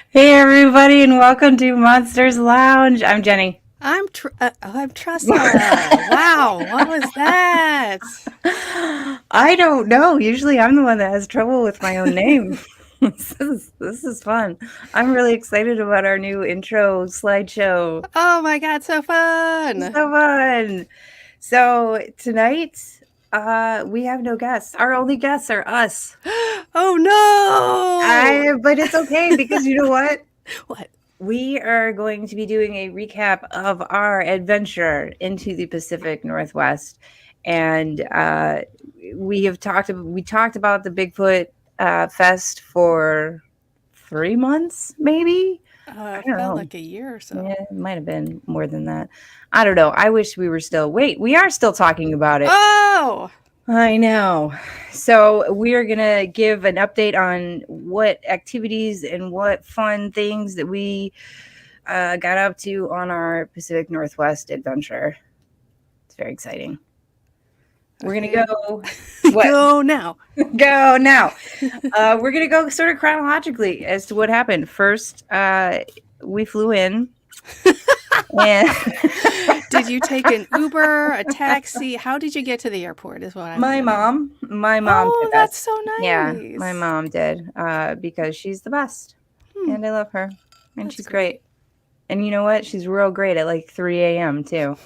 Hey everybody, and welcome to Monsters Lounge. I'm Jenny. I'm Tressa. Wow, what was that? I don't know. Usually, I'm the one that has trouble with my own name. This is fun. I'm really excited about our new intro slideshow. Oh my God, so It's fun. so fun. So tonight, we have no guests. Our only guests are us. Oh no! But it's okay because you know what? What? We are going to be doing a recap of our adventure into the Pacific Northwest, and we talked about the Bigfoot fest for 3 months, maybe. I don't Felt know. like a year or so. Yeah, it might have been more than that. I don't know. I wish we were still. Wait, we are still talking about it. Oh! I know. So we are going to give an update on what activities and what fun things that we got up to on our Pacific Northwest adventure. It's very exciting. We're going to Okay. go. What? Go now. Go now. We're going to go sort of chronologically as to what happened. First, we flew in. And Did you take an Uber, a taxi? How did you get to the airport is what I want my to know. mom Oh, took that's us. so Yeah, my nice. mom did because she's the best. Hmm, And I love her. And that's she's great. great. And you know what? She's real great at like 3 a.m. too.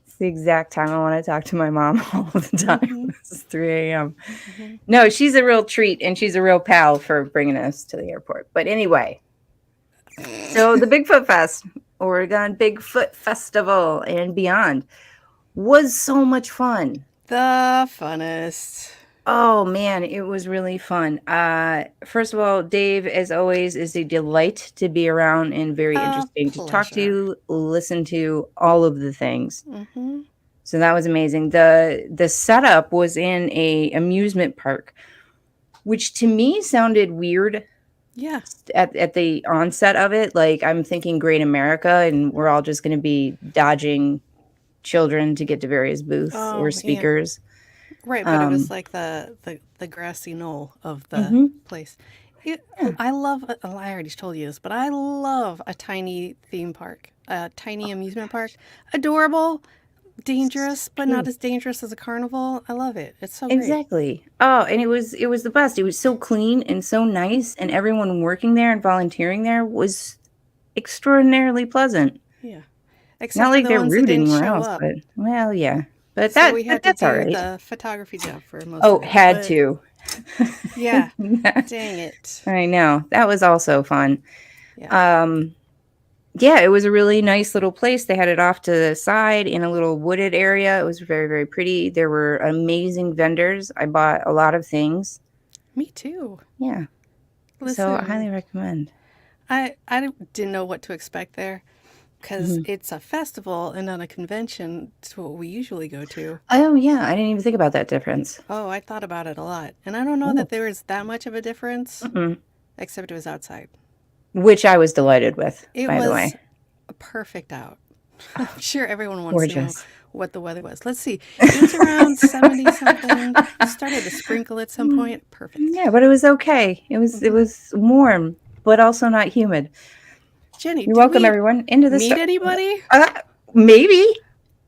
It's the exact time I want to talk to my mom all the time. Mm-hmm. This is 3 a.m. Mm-hmm. No, she's a real treat and she's a real pal for bringing us to the airport. But anyway, so the Bigfoot Fest, Oregon Bigfoot Festival and beyond was so much fun. The funnest. Oh man, it was really fun. First of all, Dave, as always, is a delight to be around and very A interesting to talk pleasure. to, listen to, all of the things. Mm-hmm. So that was amazing. The setup was in a amusement park, which to me sounded weird Yeah. at the onset of it. Like I'm thinking Great America, and we're all just going to be dodging children to get to various booths or Oh man. speakers. Right, but it was Um, like the grassy knoll of the mhm. place. It, Yeah. I love. Well, I already told you this, but I love a tiny theme park, a tiny amusement park. Adorable, dangerous, but not True. as dangerous as a carnival. I love it. It's so great. Exactly. Oh, and it was the best. It was so clean and so nice, and everyone working there and volunteering there was extraordinarily pleasant. Yeah, Not except for like the they're ones that rude didn't anywhere show else, up. but well, yeah. But So we but had to that's all do right. the photography job for most Oh, of it. had But to. yeah, dang it. I know. That was also fun. Yeah. Um, yeah, it was a really nice little place. They had it off to the side in a little wooded area. It was very, very pretty. There were amazing vendors. I bought a lot of things. Me too. Yeah. So I Listen, highly recommend. I didn't know what to expect there. Because Mhm. it's a festival and not a convention. It's what we usually go to. Oh, yeah, I didn't even think about that difference. Oh, I thought about it a lot. And I don't know Oh, that there was that much of a difference, mm-mm. except it was outside. Which I was delighted with, It by the was way. a perfect out. I'm sure everyone wants to know Gorgeous. what the weather was. Let's see. It was around 70 something. Started to sprinkle at some Mm, point. Perfect. yeah, but it was okay. It Hmm. was warm, but also not humid. Jenny, You're did welcome, we everyone, into the meet store. anybody? Maybe,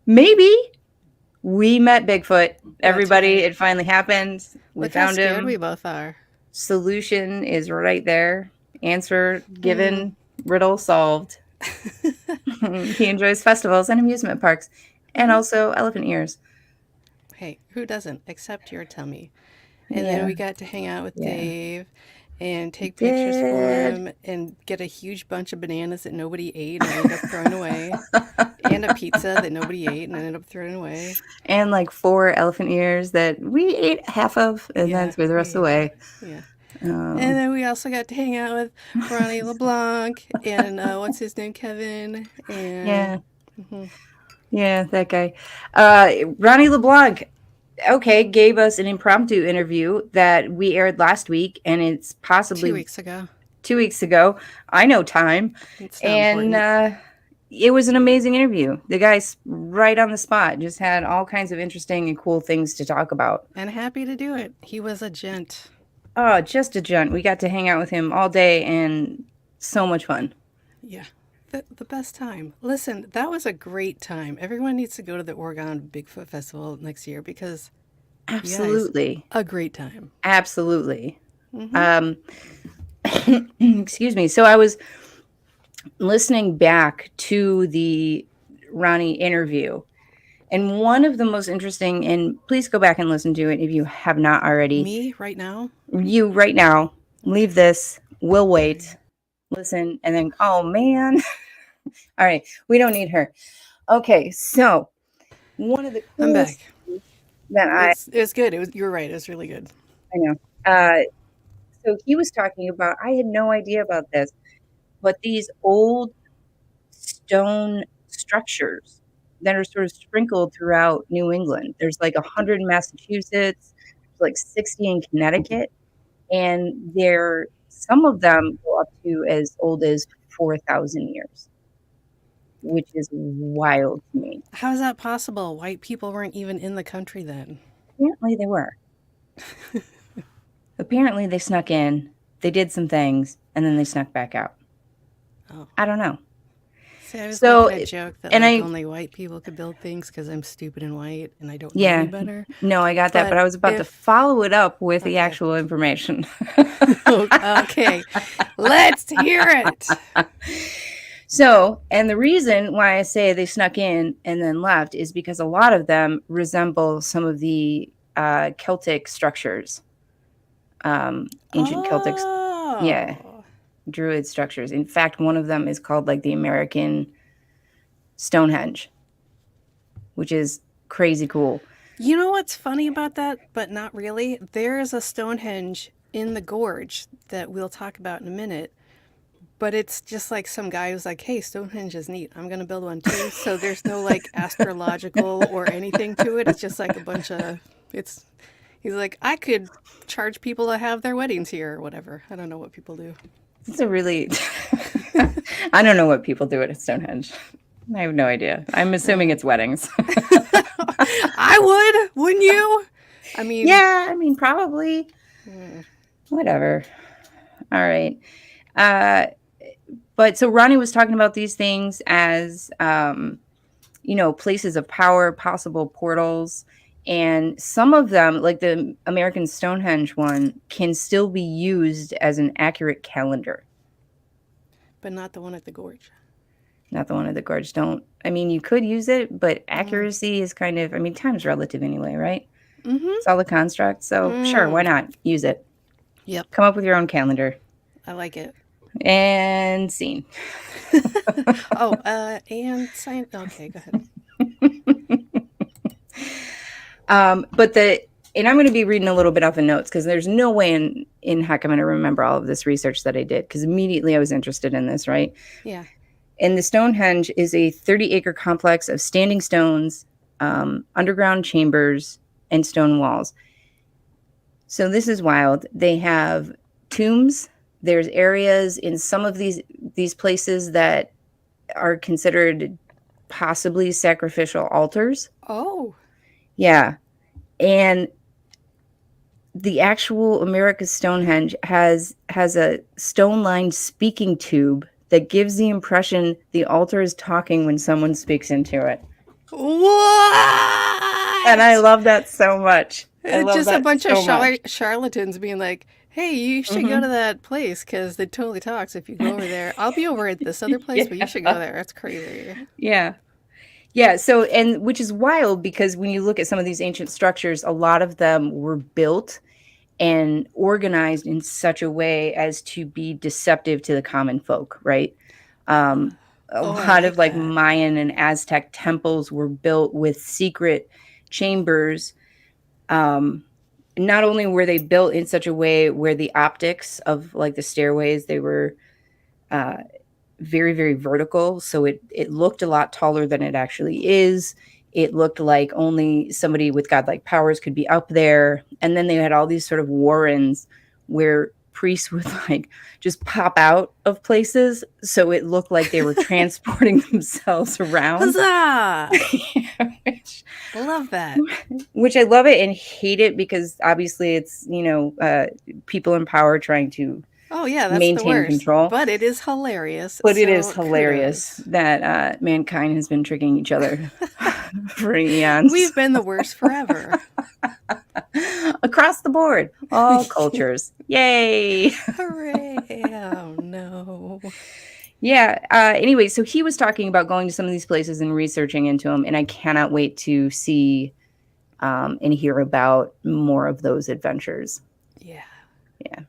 maybe we met Bigfoot. That's Everybody, right. it finally happened. We Look how found scared we him. both are. Solution is right there. Answer Hmm. given. Riddle solved. He enjoys festivals and amusement parks, and Hmm. also elephant ears. Hey, who doesn't? Except your tummy. And then Yeah, we got to hang out with yeah. Dave and take pictures for Did. him and get a huge bunch of bananas that nobody ate and ended up throwing away. And a pizza that nobody ate and ended up throwing away. And like 4 elephant ears that we ate half of and then Yeah, threw the we rest ate that. away. Yeah. And Oh. then we also got to hang out with Ronnie LeBlanc and what's his name, Kevin. And Yeah, mhm, yeah, that guy. Ronnie LeBlanc, okay, gave us an impromptu interview that we aired last week, and it's two possibly weeks ago. 2 weeks ago. I know time. It's not And important. it was an amazing interview. The guy's right on the spot, just had all kinds of interesting and cool things to talk about. And happy to do it. He was a gent. Oh, just a gent. We got to hang out with him all day and So much fun. Yeah. The best time. Listen, that was a great time. Everyone needs to go to the Oregon Bigfoot Festival next year because you guys, Absolutely. a great time. Absolutely. Mm-hmm. Um, excuse me. So I was listening back to the Ronnie interview, and one of the most interesting, and please go back and listen to it if you have not already. Me right now? You right now, leave Okay. this, we'll All right. wait, listen, and then, oh man. All right, we don't need her. Okay, so one of the I'm coolest back. things that It was good. You're right. It was really good. I know. So he was talking about, I had no idea about this, but these old stone structures that are sort of sprinkled throughout New England. There's like 100 in Massachusetts, like 60 in Connecticut, and they're some of them go up to as old as 4,000 years, which is wild to me. How is that possible? White people weren't even in the country then. Apparently they were. Apparently they snuck in, they did some things, and then they snuck back out. Oh. I don't know. See, I was So, making a joke that and like I, only white people could build things because I'm stupid and white and I don't know any yeah, better. no, I got that, but But I was about to if follow it up with the okay, actual information. okay, let's hear it. So, and the reason why I say they snuck in and then left is because a lot of them resemble some of the Celtic structures, ancient Celtic, yeah, Oh, Druid structures. In fact, one of them is called like the American Stonehenge, which is crazy cool. you know what's funny about that, but not really? There is a Stonehenge in the Gorge that we'll talk about in a minute. But it's just like some guy who's like, hey, Stonehenge is neat. I'm going to build one too. So there's no like astrological or anything to it. It's just like a bunch of, it's, he's like, I could charge people to have their weddings here or whatever. I don't know what people do. It's a really, I don't know what people do at Stonehenge. I have no idea. I'm assuming it's weddings. I would, wouldn't you? I mean, Yeah, I mean, probably. mm, Whatever. All right. Uh, but so Ronnie was talking about these things as, places of power, possible portals. And some of them, like the American Stonehenge one, can still be used as an accurate calendar. but not the one at the Gorge. Not the one at the Gorge. Don't, I mean, you could use it, but accuracy is kind of, I mean, time is relative anyway, right? Mm-hmm. It's all a construct. So sure, why Mm. not? Use it. Yep. Come up with your own calendar. I like it. And scene. Oh, and sign. Okay, go ahead. But and I'm going to be reading a little bit off the notes because there's no way in heck I'm going to remember all of this research that I did because immediately I was interested in this, right? Yeah. And the Stonehenge is a 30-acre complex of standing stones, underground chambers, and stone walls. So this is wild. They have tombs. There's areas in some of these places that are considered possibly sacrificial altars. Oh. Yeah. And the actual America's Stonehenge has a stone-lined speaking tube that gives the impression the altar is talking when someone speaks into it. And I What? love that so much. I love Just a that bunch of so much. charlatans being like, hey, you should go Hmm. to that place because it totally talks if you go over there. I'll be over at this other place, but you should go Yeah. there. That's crazy. Yeah. Yeah. So, and which is wild because when you look at some of these ancient structures, a lot of them were built and organized in such a way as to be deceptive to the common folk, right? A Oh, I lot of like like that. Mayan and Aztec temples were built with secret chambers. Not only were they built in such a way where the optics of like the stairways, they were uh, very, very vertical. So it looked a lot taller than it actually is. It looked like only somebody with godlike powers could be up there. And then they had all these sort of warrens where priests would like just pop out of places. So it looked like they were transporting themselves around. Huzzah! which, Love that. which I love it and hate it because obviously it's, people in power trying to Oh yeah, that's the maintain worst. control. But it is hilarious. But it is So hilarious kudos. that mankind has been tricking each other for We've eons. been the worst forever. Across the board, all cultures. Yay! Hooray! Oh no. Yeah. Anyway, so he was talking about going to some of these places and researching into them, and I cannot wait to see and hear about more of those adventures. Yeah. Yeah.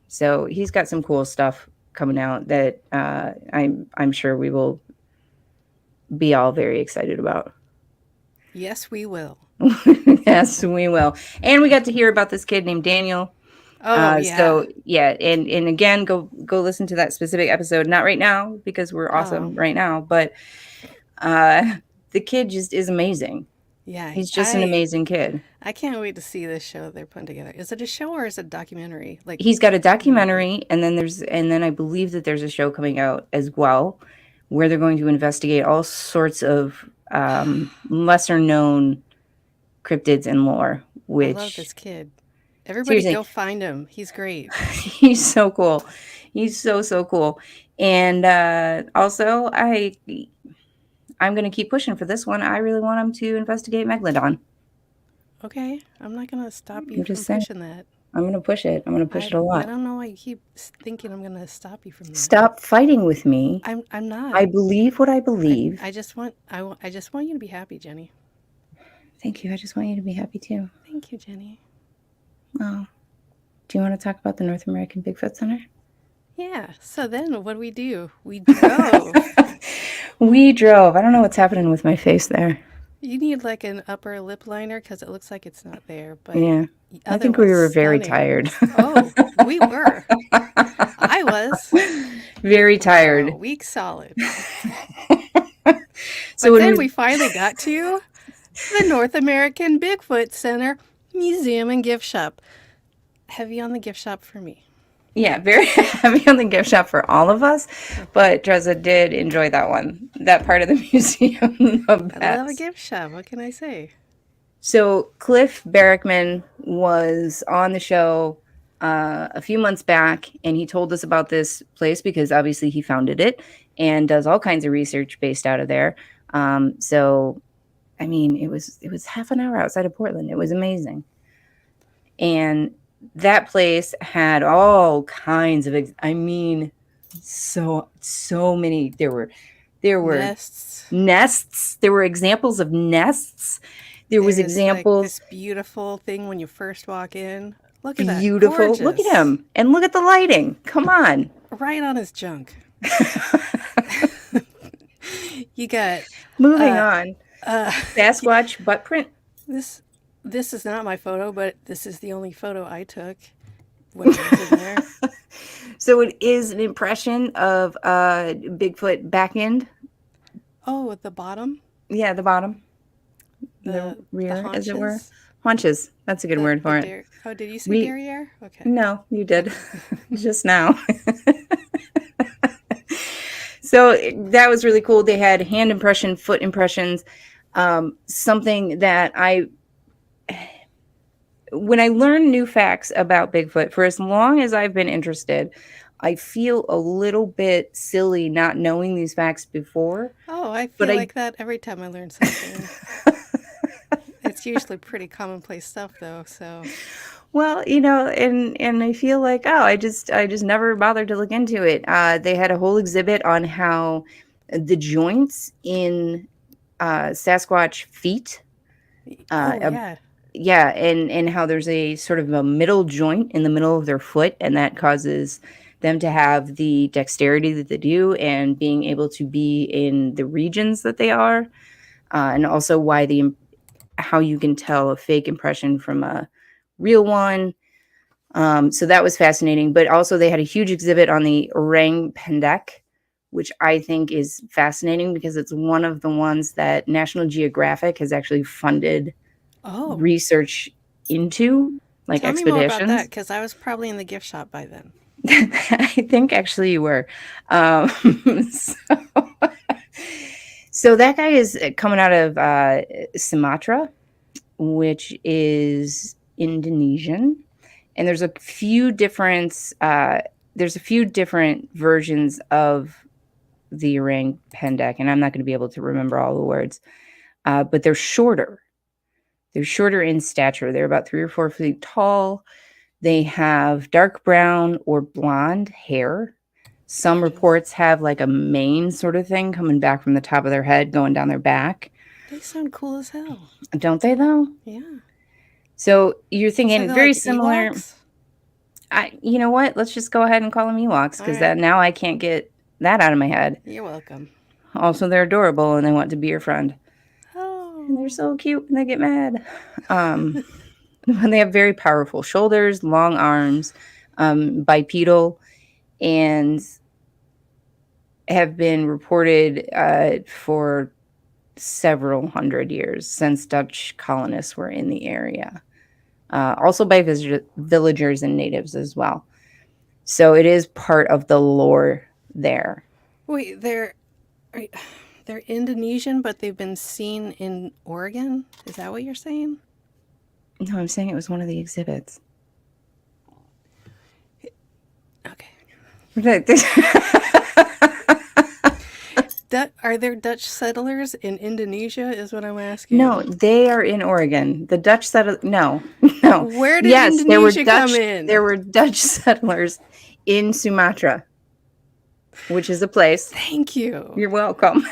So he's got some cool stuff coming out that I'm sure we will be all very excited about. Yes, we will. Yes, we will. And we got to hear about this kid named Daniel. Oh yeah. So yeah, and again, go listen to that specific episode. Not right now because we're Oh awesome right now, but uh, the kid just is amazing. yeah. He's just an I amazing kid. I can't wait to see this show they're putting together. Is it a show or is it a documentary? Like He's got a movie? documentary, and then I believe that there's a show coming out as well, where they're going to investigate all sorts of lesser known cryptids and lore. I love Which this kid. Everybody seriously, go find him. He's great. he's so cool. He's so cool. And also, I'm going to keep pushing for this one. I really want him to investigate Megalodon. Okay, I'm not gonna stop you I'm from just saying. pushing that. I'm going to push it. I'm going to push it a I lot. don't know why you keep thinking I'm gonna stop you from that. Stop fighting with me. I'm not. I believe what I believe. I just want you to be happy, Jenny. Thank you. I just want you to be happy too. Thank you, Jenny. Oh, do you want to talk about the North American Bigfoot Center? Yeah. So then what do? We drove. We drove. I don't know what's happening with my face there. You need like an upper lip liner because it looks like it's not there, but Yeah. I think we otherwise were very stunning. tired. Oh, we were. I was Very for a tired. week solid. So But when then we we finally got to the North American Bigfoot Center Museum and Gift Shop. Heavy on the gift shop for me. yeah, very heavy on the gift shop for all of us, but Tressa did enjoy that part of the museum the I love a best. gift shop. What can I say? So Cliff Barrickman was on the show a few months back, and he told us about this place because obviously he founded it and does all kinds of research based out of there. So, I mean, it was half an hour outside of Portland. It was amazing, and that place had all kinds of. I mean, so many. There were Nests. nests. There were examples of nests. There was There's like examples. this beautiful thing when you first walk in. Look at that. Beautiful. Look at Gorgeous. him. And look at the lighting. Come on. Right on his junk. You got Moving uh on. uh Sasquatch butt print. this this is not my photo, but this is the only photo I took when I was in there. So it is an impression of Bigfoot back end. Oh, at the bottom, Yeah, the bottom. The the rear, as it were. haunches, Haunches. That's a good word the for it. der. Oh, did you say We derriere? Okay. No, you did. Okay. Just now. So that was really cool. They had hand impression, foot impressions. Something that when I learn new facts about Bigfoot, for as long as I've been interested, I feel a little bit silly not knowing these facts before. Oh, I But feel I, like that every time I learn something. It's usually pretty commonplace stuff, though. So, well, and I feel like, oh, I just never bothered to look into it. They had a whole exhibit on how the joints in Sasquatch feet, oh uh, yeah. yeah, and how there's a sort of a middle joint in the middle of their foot, and that causes them to have the dexterity that they do and being able to be in the regions that they are, and also how you can tell a fake impression from a real one. So that was fascinating. But also they had a huge exhibit on the orang pendek, which I think is fascinating because it's one of the ones that National Geographic has actually funded Oh, research into, like tell me more about that expeditions. because I was probably in the gift shop by then. I think actually you were. Um, so, so that guy is coming out of Sumatra, which is Indonesian. And there's a few different there's a few different versions of the orang pendek, and I'm not going to be able to remember all the words, but they're shorter. They're shorter in stature. They're about 3 or 4 feet tall. They have dark brown or blonde hair. Some reports have like a mane sort of thing coming back from the top of their head, going down their back. They sound cool as hell. Don't they, though? Yeah. So you're So thinking they're very like similar. Ewoks? You know what? Let's just go ahead and call them Ewoks, because All right. now I can't get that out of my head. You're welcome. Also, they're adorable and they want to be your friend. And they're Oh. so cute and they get mad. They have very powerful shoulders, long arms, bipedal, and have been reported for several hundred years since Dutch colonists were in the area. Also by villagers and natives as well. So it is part of the lore there. Wait, they're Indonesian, but they've been seen in Oregon? Is that what you're saying? No, I'm saying it was one of the exhibits. Okay. Are there Dutch settlers in Indonesia is what I'm asking. No, they are in Oregon. The Dutch settlers. No. Where did Indonesia come in? There were Dutch settlers in Sumatra, which is a place. Thank you. You're welcome.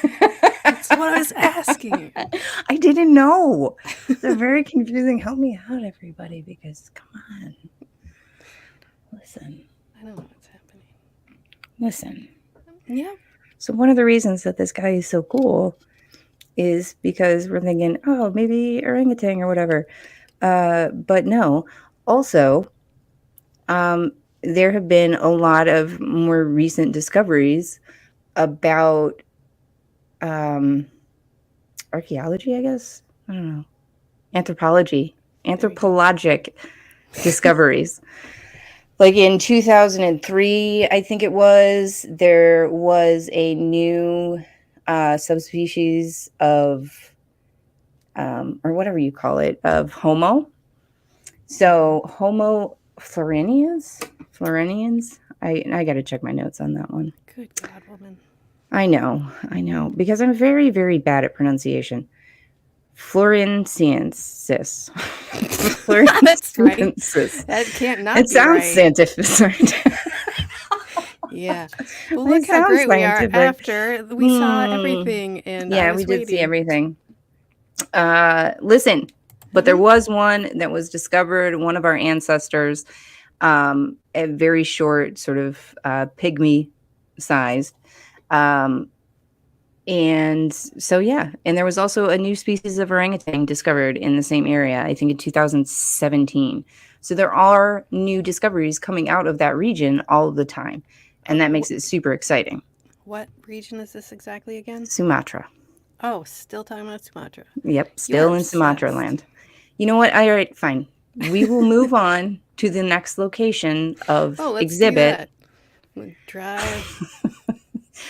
That's what I was asking. I didn't know. They're very confusing. Help me out, everybody, because come on. Listen. I don't know what's happening. Listen. Yeah. So one of the reasons that this guy is so cool is because we're thinking, oh, maybe orangutan or whatever. But no. Also, there have been a lot of more recent discoveries about archaeology, I guess. I don't know. Anthropologic discoveries. Like in 2003, I think it was, there was a new subspecies of, or whatever you call it, of Homo. So Homo florenians? I got to check my notes on that one. Good God, woman. I know, because I'm very, very bad at pronunciation. Floresiensis. That's right. That can't not it be sounds right. scientific. Yeah. Well, look how great we are after we saw everything. And yeah, we did see everything. Listen, but there was one that was discovered, one of our ancestors, a very short, sort of pygmy sized. And so, yeah. And there was also a new species of orangutan discovered in the same area, I think in 2017. So there are new discoveries coming out of that region all the time. And that makes it super exciting. What region is this exactly again? Sumatra. Oh, still talking about Sumatra. Yep, still in Sumatra land. You know what? All right, fine. We will move on to the next location of exhibit. Drive.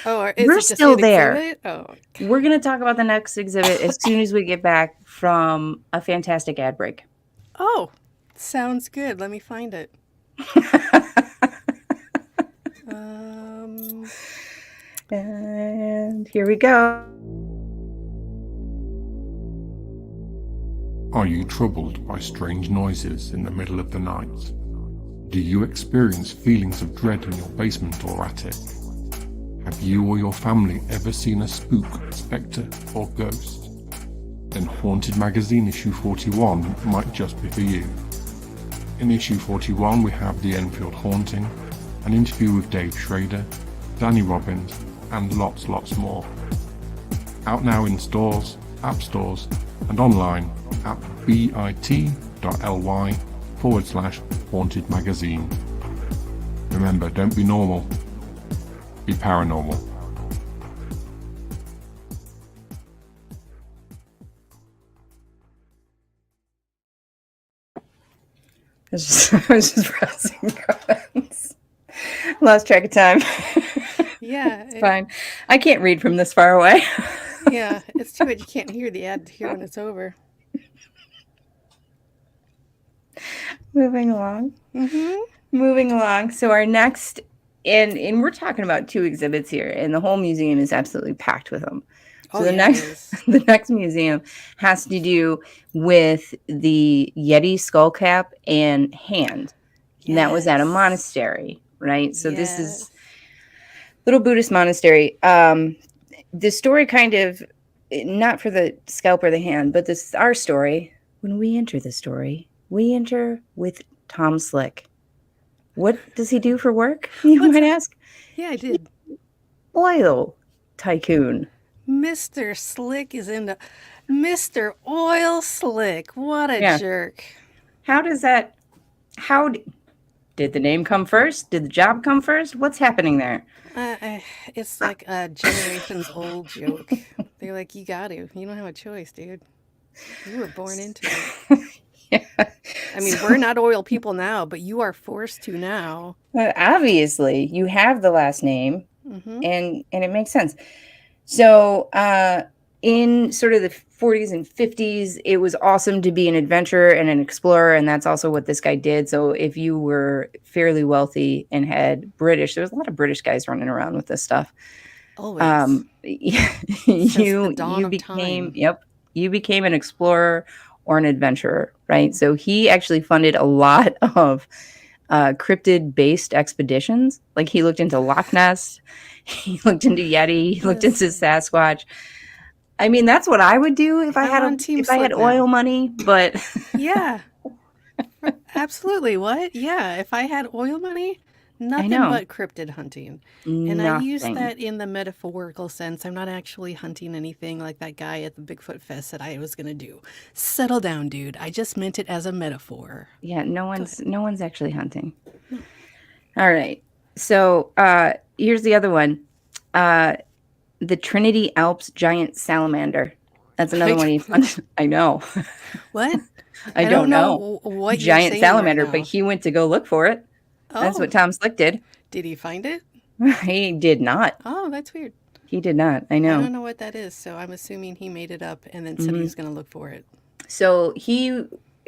We're still there. Oh, we're going to talk about the next exhibit as soon as we get back from a fantastic ad break. Oh, sounds good. Let me find it. And here we go. Are you troubled by strange noises in the middle of the night? Do you experience feelings of dread in your basement or attic? Have you or your family ever seen a spook, spectre, or ghost? Then Haunted Magazine issue 41 might just be for you. In issue 41 we have The Enfield Haunting, an interview with Dave Schrader, Danny Robbins, and lots more. Out now in stores, app stores, and online at bit.ly/Haunted Magazine. Remember, don't be normal. Be paranormal. I was just browsing comments. Lost track of time. Yeah. It's fine. I can't read from this far away. Yeah, it's too bad you can't hear the ad here when it's over. Moving along. So our next and we're talking about 2 exhibits here, and the whole museum is absolutely packed with them. So Oh, the yeah, it next is. the next museum has to do with the Yeti skull cap and hand. And that was at a Yes. monastery, right? So this is Yes. little Buddhist monastery. The story kind of not for the scalp or the hand, but this is our story. When we enter the story, we enter with Tom Slick. What does he do for work? You What's might that? ask. Yeah, I did. Oil tycoon. Mr. Slick is into Mr. Oil Slick. What a Yeah. jerk. How does that? How did the name come first? Did the job come first? What's happening there? It's like a generations old joke. They're like, you got to. You don't have a choice, dude. You were born into it. Yeah. I mean, we're not oil people now, but you are forced to now. Obviously, you have the last name, Mm-hmm. and it makes sense. So, in sort of the 40s and 50s, it was awesome to be an adventurer and an explorer, and that's also what this guy did. So, if you were fairly wealthy and had British, there was a lot of British guys running around with this stuff. Always. Since the dawn You of became time. you became an explorer or an adventurer, right? So he actually funded a lot of cryptid based expeditions. Like he looked into Loch Ness, he looked into Yeti, he looked into Listen, Sasquatch. I mean, that's what I would do if I'm on Team if I had Slick oil now. money, but Yeah, absolutely. What? Yeah, if I had oil money, I nothing know but cryptid hunting. And I use nothing. that in the metaphorical sense. I'm not actually hunting anything like that guy at the Bigfoot Fest said I was going to do. Settle down, dude. I just meant it as a metaphor. Yeah, Go ahead. no one's actually hunting. No. All right. So here's the other one. Uh the Trinity Alps giant salamander. That's I another one he don't, I know. what? I I don't don't know know. what you're Giant saying right salamander, but now. he went to go look for it. That's Oh, what Tom Slick did. did he find it? He did not. Oh, that's weird. He did not. I I know. don't know what that is, so I'm assuming he made it up and then said he Hmm. was going to look for it. So he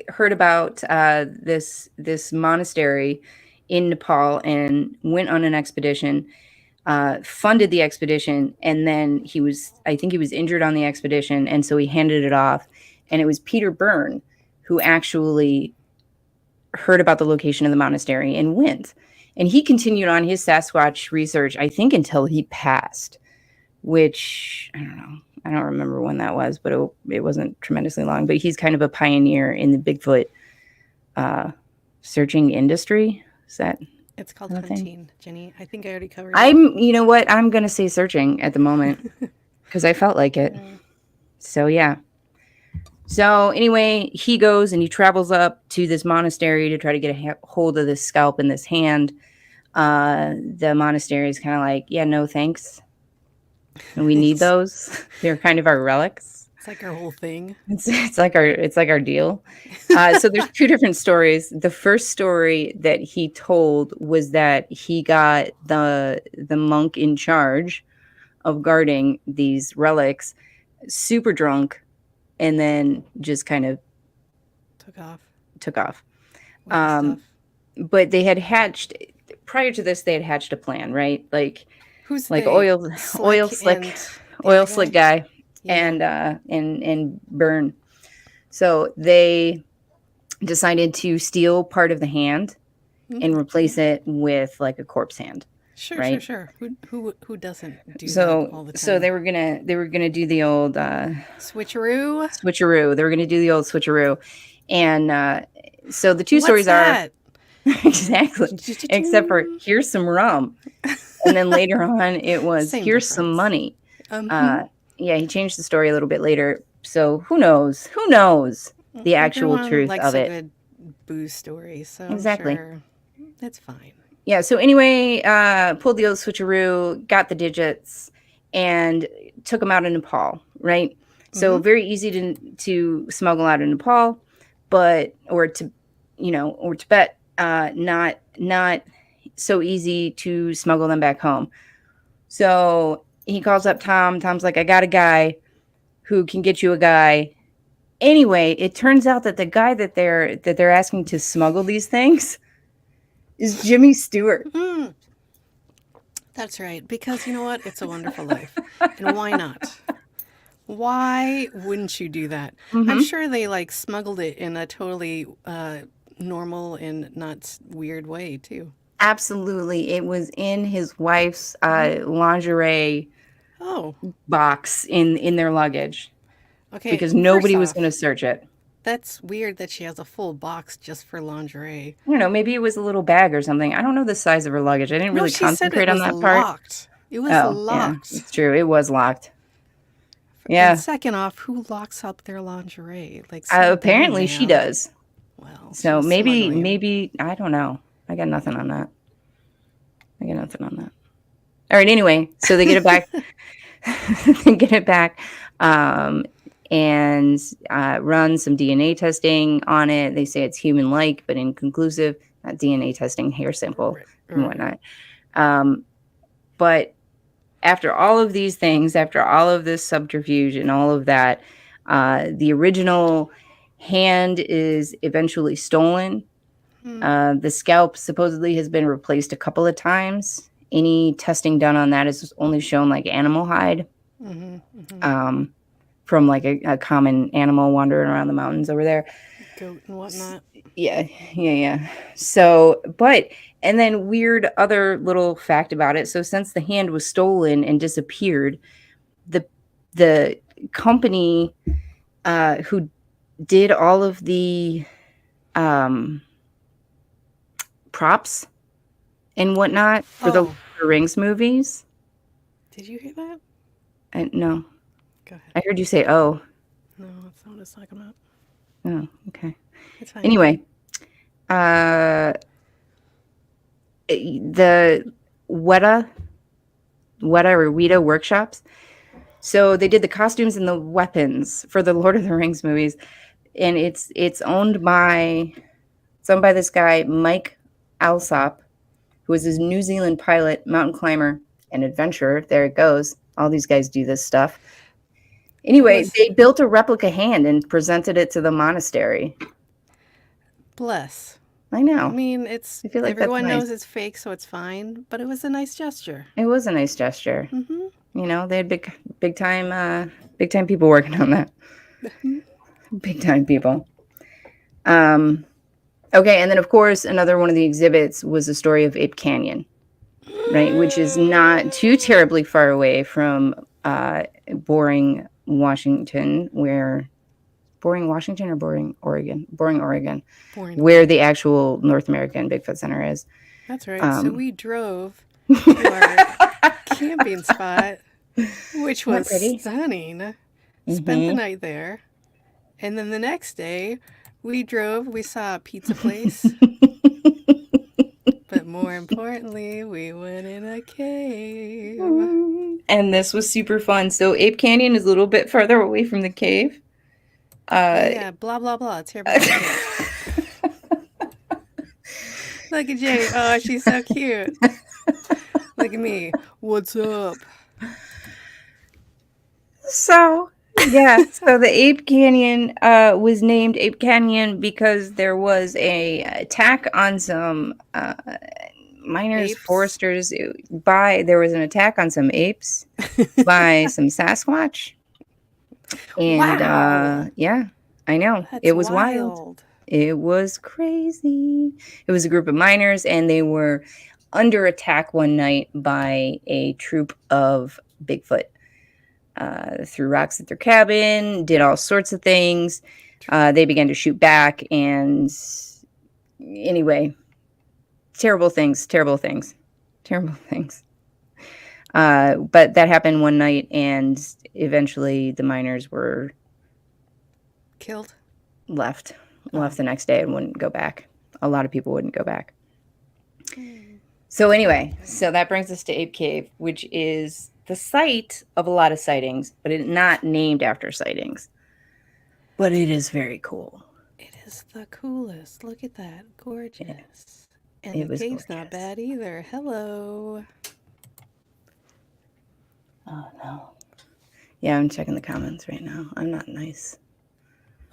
heard about this monastery in Nepal and went on an expedition. Funded the expedition, and then I think he was injured on the expedition, and so he handed it off. And it was Peter Byrne who actually heard about the location of the monastery and went. And he continued on his Sasquatch research, I think, until he passed, which I don't know. I don't remember when that was, but it wasn't tremendously long. But he's kind of a pioneer in the Bigfoot searching industry. Is that It's called a thing? hunting, Jenny. I think I already covered it. You know what? I'm going to say searching at the moment because I felt like it. So, yeah. So, anyway, he goes and he travels up to this monastery to try to get a hold of this scalp in this hand. The monastery is kind of like, yeah, no thanks. And we need those. They're kind of our relics. It's like our whole thing. It's like our deal. So there's 2 different stories. The first story that he told was that he got the monk in charge of guarding these relics super drunk and then just kind of took off. Stuff. But they had hatched prior to this. They had hatched a plan, right? Who's Like they? oil slick and the oil other slick guy Yeah. and Burn. So they decided to steal part of the hand and replace it with like a corpse hand. Sure, right? sure. Who doesn't do that all the time? So they were gonna do the old Switcheroo. switcheroo. They were gonna do the old switcheroo, and so the 2 What's stories that? are exactly. Except for here's some rum, and then later on it was Same here's some difference. money. Yeah, he changed the story a little bit later. So who knows? Who knows the actual Everyone truth likes of a it? good booze story, so Exactly. I'm sure it's fine. Yeah. So anyway, pulled the old switcheroo, got the digits, and took them out of Nepal. Right. So very easy to smuggle out of Nepal, or Tibet. Not so easy to smuggle them back home. So he calls up Tom. Tom's like, I got a guy who can get you a guy. Anyway, it turns out that the guy that they're asking to smuggle these things is Jimmy Stewart. That's right. Because you know what? It's a wonderful life. And why not? Why wouldn't you do that? I'm Hmm. sure they like smuggled it in a totally normal and not weird way too. Absolutely. It was in his wife's lingerie Oh, box in their luggage okay. because First nobody was going to off, search it. that's weird that she has a full box just for lingerie. I don't know, maybe it was a little bag or something. I don't know the size of her luggage. I didn't No, really she said it concentrate on was that part. locked. It was Oh, yeah, locked. it's true. It was locked. And Yeah. second off, who locks up their lingerie? Like, settle down, Apparently she man. does. Well, she So was smuggling. maybe I don't know. I got nothing on that. I got nothing on that. All right. Anyway, so they get it back. They get it back, um, and run some DNA testing on it. They say it's human-like, but inconclusive. Not DNA testing, hair sample Right, and right. whatnot. But after all of these things, after all of this subterfuge and all of that, the original hand is eventually stolen. The scalp supposedly has been replaced a couple of times. Any testing done on that is only shown like animal hide, from like a common animal wandering around the mountains over there. Goat and whatnot. Yeah. So, and then weird other little fact about it. So, since the hand was stolen and disappeared, the the company who did all of the um, props and whatnot for the Lord Oh, of the Rings movies. did you hear that? No, Go ahead. I heard you say, "Oh, No, that's not what it's talking about. oh, okay." It's fine. Anyway, uh, the Weta or Weta workshops. So they did the costumes and the weapons for the Lord of the Rings movies, and it's owned by this guy Mike Alsop, who is a New Zealand pilot, mountain climber, and adventurer. There it goes. All these guys do this stuff. Anyway, they built a replica hand and presented it to the monastery. Bless. I know. I mean, it's I feel like everyone that's nice. knows it's fake, so it's fine. But it was a nice gesture. It was a nice gesture. You know, they had big time people working on that. Big time people. Okay, and then of course another one of the exhibits was the story of Ape Canyon, right, which is not too terribly far away from Boring, Washington, Boring, Oregon, Boring. where the actual North American Bigfoot Center is. That's right. So we drove to our camping spot, which was stunning. Spent the night there. And then the next day, we saw a pizza place. But more importantly, we went in a cave. And this was super fun. So Ape Canyon is a little bit further away from the cave. Yeah, blah, blah, blah. It's here by the cave. Look at Jeni. Oh, she's so cute. Look at me. What's up? So, yeah. So the Ape Canyon was named Ape Canyon because there was a attack on some miners, Apes? foresters. There was an attack on some apes by some Sasquatch. And Wow. yeah, I know. That's It was wild. It was crazy. It was a group of miners, and they were under attack one night by a troop of Bigfoot. Threw rocks at their cabin, did all sorts of things. They began to shoot back, and anyway, terrible things. But that happened one night, and eventually the miners were Killed? left the next day and wouldn't go back. A lot of people wouldn't go back. So anyway, so that brings us to Ape Cave, which is the site of a lot of sightings, but it's not named after sightings. But it is very cool. It is the coolest. Look at that. Gorgeous. And It the was cave's gorgeous. not bad either. Hello. Oh no. Yeah, I'm checking the comments right now. I'm not nice.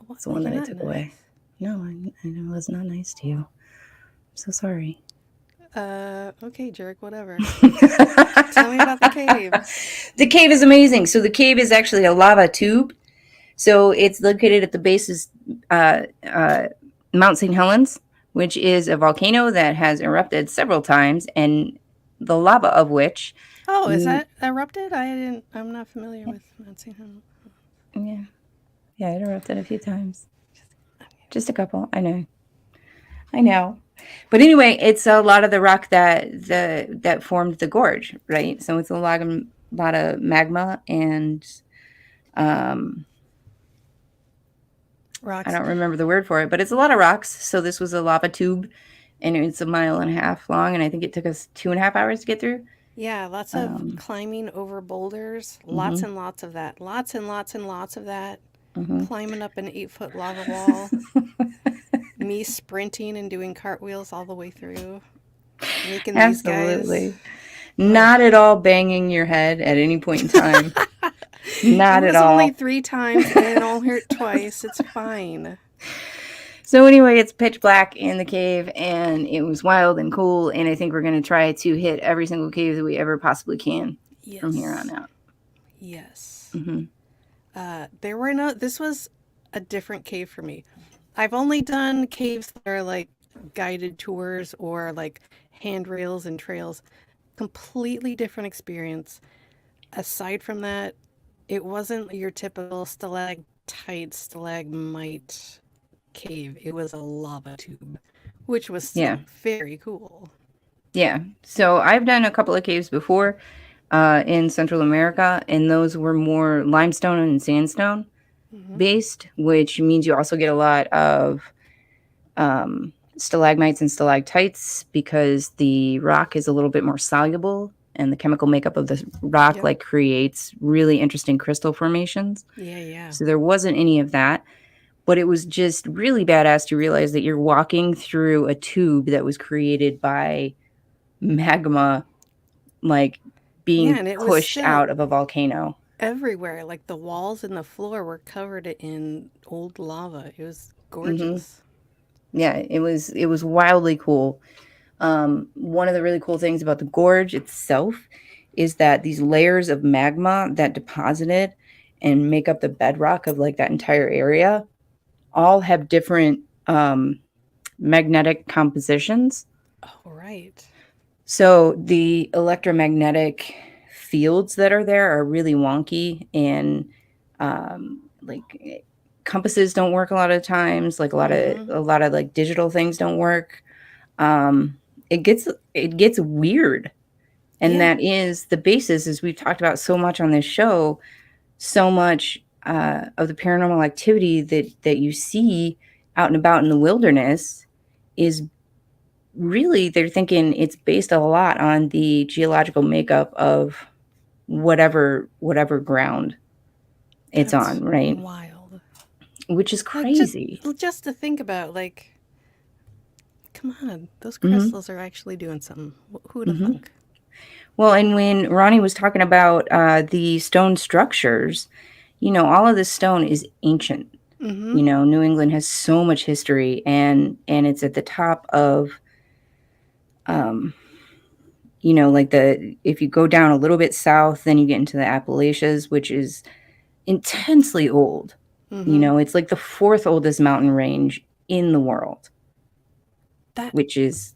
What? It's the one You're that I not took nice. away. No, I was not nice to you. I'm so sorry. Okay, jerk, whatever. Tell me about the cave. The cave is amazing. So the cave is actually a lava tube. So it's located at the base of Mount St. Helens, which is a volcano that has erupted several times, and the lava of which, Oh, is that erupted? I'm not familiar with Mount St. Helens. yeah, it erupted a few times. Just a couple. I know. But anyway, it's a lot of the rock that formed the gorge, right? So it's a lot of magma and I Rocks. don't remember the word for it, but it's a lot of rocks. So this was a lava tube, and it's a mile and a half long, and I think it took us 2.5 hours to get through. Yeah, lots of climbing over boulders. Lots and lots of that. Lots and lots and lots of that. Climbing up an 8-foot lava wall. Me sprinting and doing cartwheels all the way through. Making these guys. Absolutely. Not at all banging your head at any point in time. Not It at was all. only 3 times and it all hurt twice. It's fine. So anyway, it's pitch black in the cave, and it was wild and cool, and I think we're going to try to hit every single cave that we ever possibly can from here on out. Yes. Mhm. This was a different cave for me. I've only done caves that are like guided tours or like handrails and trails. Completely different experience. Aside from that, it wasn't your typical stalactite, stalagmite cave. It was a lava tube, which was still very cool. Yeah. So I've done a couple of caves before in Central America, and those were more limestone and sandstone based, which means you also get a lot of stalagmites and stalactites because the rock is a little bit more soluble, and the chemical makeup of the rock like creates really interesting crystal formations. Yeah. So there wasn't any of that. But it was just really badass to realize that you're walking through a tube that was created by magma, like being and it was pushed still out of a volcano. everywhere. Like the walls and the floor were covered in old lava. It was gorgeous. Yeah, it was wildly cool. One of the really cool things about the gorge itself is that these layers of magma that deposited and make up the bedrock of like that entire area all have different magnetic compositions. Oh, right. So the electromagnetic fields that are there are really wonky, and like compasses don't work a lot of times. Like a lot of like digital things don't work. It gets weird, and that is the basis, as we've talked about so much on this show. So much of the paranormal activity that you see out and about in the wilderness is really, they're thinking it's based a lot on the geological makeup of whatever ground it's on, right? Wild. Which is crazy. Like just to think about, like, come on, those crystals are actually doing something. Who would have thunk? Well, and when Ronnie was talking about the stone structures, all of this stone is ancient. New England has so much history, and it's at the top of like if you go down a little bit south, then you get into the Appalachians, which is intensely old. It's like the 4th oldest mountain range in the world, which is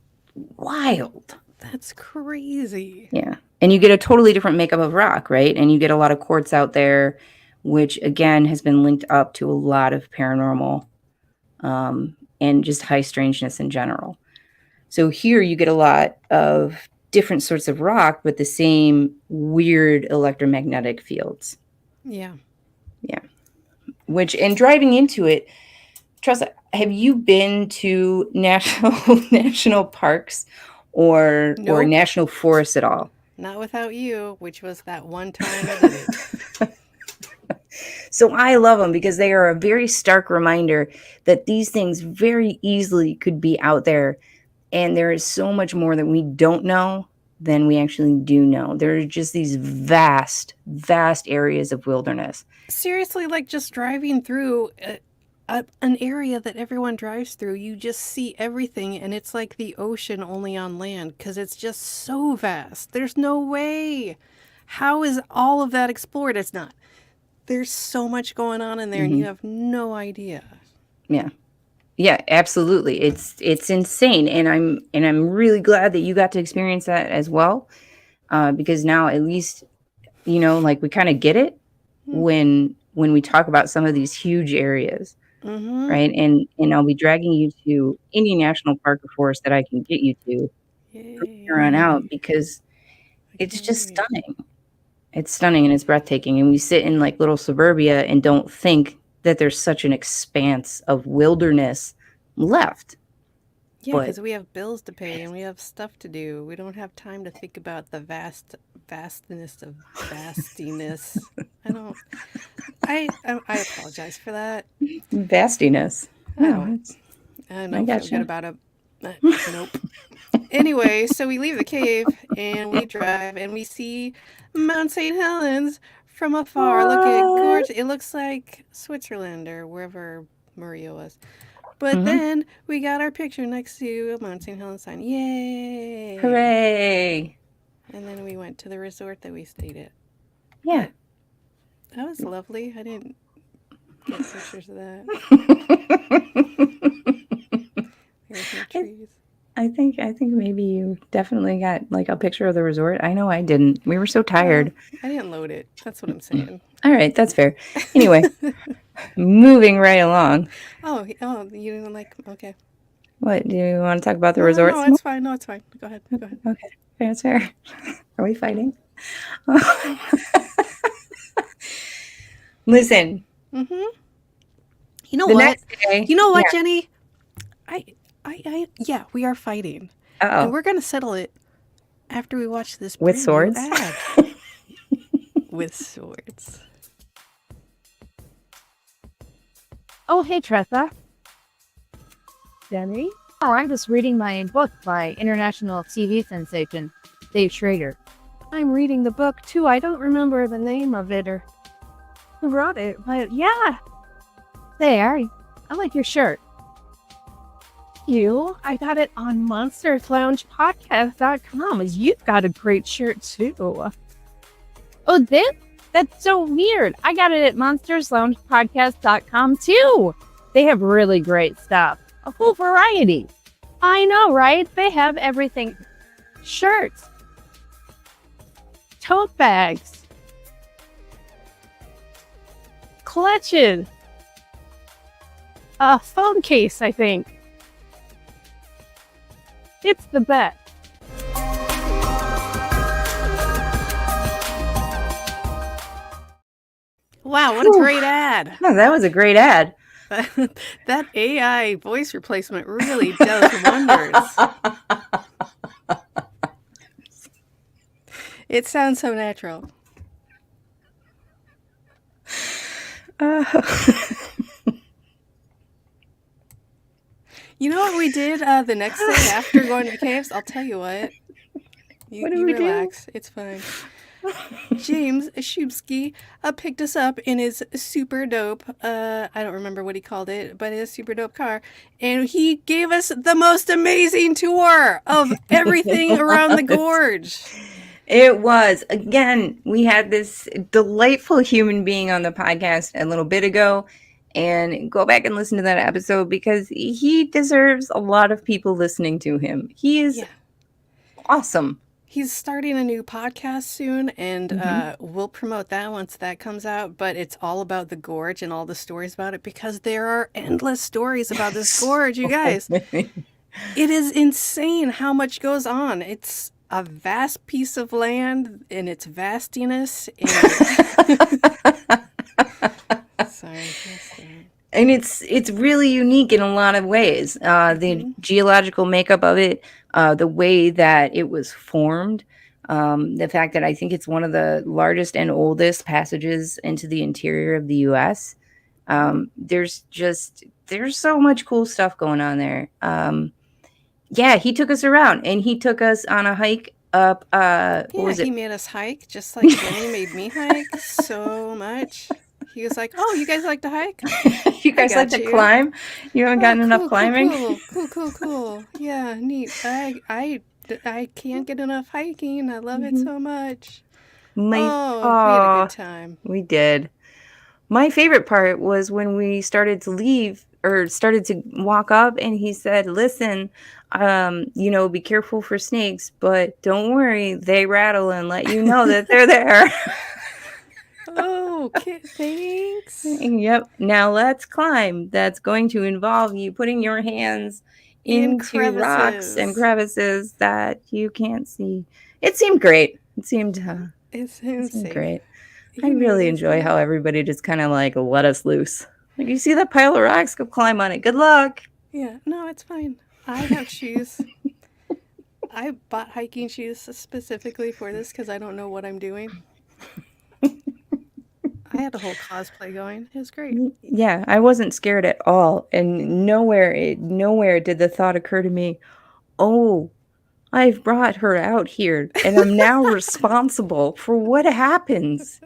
wild. That's crazy. Yeah. And you get a totally different makeup of rock, right? And you get a lot of quartz out there, which again has been linked up to a lot of paranormal and just high strangeness in general. So here you get a lot of different sorts of rock, but the same weird electromagnetic fields. Yeah. Which, and driving into it, Tressa, have you been to national parks or national forests at all? Not without you, which was that one time I did it. So I love them because they are a very stark reminder that these things very easily could be out there. And there is so much more that we don't know than we actually do know. There are just these vast, vast areas of wilderness. Seriously, like just driving through, an area that everyone drives through. You just see everything, and it's like the ocean only on land because it's just so vast. There's no way. How is all of that explored? It's not. There's so much going on in there, and you have no idea. Yeah. Yeah, absolutely. It's insane, and I'm really glad that you got to experience that as well, because now at least like we kind of get it when we talk about some of these huge areas, right? And I'll be dragging you to any national park or forest that I can get you to from here on out because it's just stunning. It's stunning and it's breathtaking, and we sit in like little suburbia and don't think that there's such an expanse of wilderness left. Yeah, But because we have bills to pay and we have stuff to do. We don't have time to think about the vastness of vastiness. I apologize for that. vastiness. I Oh, don't. it's- I I don't feel gotcha. good about it. Nope. Anyway, so we leave the cave and we drive and we see Mount St. Helens from afar. Look at Gorge. It looks like Switzerland or wherever Maria was. But then we got our picture next to a Mount St. Helens sign. Yay! Hooray! And then we went to the resort that we stayed at. Yeah. That was lovely. I didn't get pictures of that. There's no trees. I think maybe you definitely got like a picture of the resort. I know I didn't. We were so tired. I didn't load it. That's what I'm saying. All right, that's fair. Anyway, moving right along. Oh, you didn't like. Okay. What do you want to talk about the No, resort? no, it's fine. No, it's fine. Go ahead. Go ahead. Okay, that's fair. Are we fighting? Listen. Mm-hmm. You know The what? next day. You know what, Yeah. Jeni? Yeah, we are fighting, and Uh-oh. we're gonna settle it after we watch this With brand new swords? ad. With swords. Oh, hey, Tressa. Jeni? Oh, I'm just reading my book by international TV sensation, Dave Schrader. I'm reading the book, too. I don't remember the name of it or who wrote it, but yeah. There, I like your shirt. You? I got it on monstersloungepodcast.com. You've got a great shirt, too. Oh, that's so weird. I got it at monstersloungepodcast.com, too. They have really great stuff. A whole variety. I know, right? They have everything. Shirts. Tote bags. Clutches. A phone case, I think. It's the best. Wow, what a great ad! No, that was a great ad. That AI voice replacement really does wonders. It sounds so natural. You know what we did the next day after going to the caves? I'll tell you what. What did we do? Relax. It's fine. James Shubsky picked us up in his super dope, I don't remember what he called it, but his super dope car. And he gave us the most amazing tour of everything around the gorge. It was. Again, we had this delightful human being on the podcast a little bit ago. And go back and listen to that episode because he deserves a lot of people listening to him. He is awesome. He's starting a new podcast soon, and we'll promote that once that comes out. But it's all about the gorge and all the stories about it because there are endless stories about this gorge, you guys. It is insane how much goes on. It's a vast piece of land in its vastiness. Sorry. And it's really unique in a lot of ways. The geological makeup of it, the way that it was formed, the fact that I think it's one of the largest and oldest passages into the interior of the U.S. There's so much cool stuff going on there. Yeah, he took us around and he took us on a hike up. What was it? He made us hike just like Jenny made me hike so much. He was like, "Oh, you guys like to hike? You guys like got to you. climb? You haven't gotten enough climbing? Cool. Yeah, neat. I can't get enough hiking. I love it so much. Oh, we had a good time. We did. My favorite part was when we started to leave or started to walk up and he said, listen, be careful for snakes, but don't worry, they rattle and let you know that they're there. Oh, okay, thanks. Yep. Now let's climb. That's going to involve you putting your hands In into rocks and crevices. crevices that you can't see. It seemed great. It seemed It seems safe. great. He I knew really it was enjoy safe. how everybody just kind of like let us loose. Like, you see that pile of rocks? Go climb on it. Good luck. Yeah, no, it's fine. I have shoes. I bought hiking shoes specifically for this because I don't know what I'm doing. I had a whole cosplay going. It was great. Yeah, I wasn't scared at all. And nowhere did the thought occur to me, oh, I've brought her out here and I'm now responsible for what happens.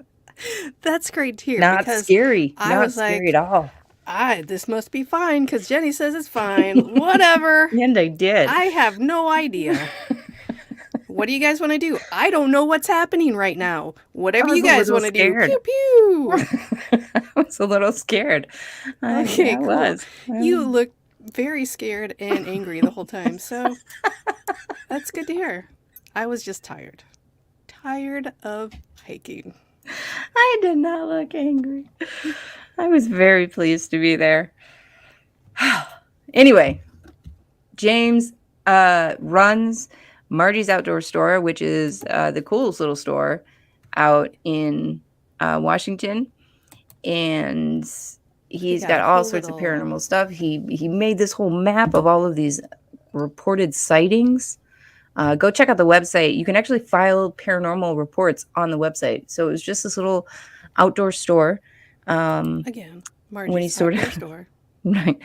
That's great to hear Not because scary. I Not was scary like, at all. this must be fine because Jeni says it's fine. Whatever. And I did. I have no idea. What do you guys want to do? I don't know what's happening right now. Whatever I was you a guys little want to do. scared. Pew pew. I was a little scared. Okay, I cool. was. You looked very scared and angry the whole time, so that's good to hear. I was just tired. Tired of hiking. I did not look angry. I was very pleased to be there. Anyway, James runs Margie's Outdoor Store, which is the coolest little store out in Washington. And he's got all sorts of paranormal stuff. He made this whole map of all of these reported sightings. Go check out the website. You can actually file paranormal reports on the website. So it was just this little outdoor store. Again, Margie's Outdoor Store. Right.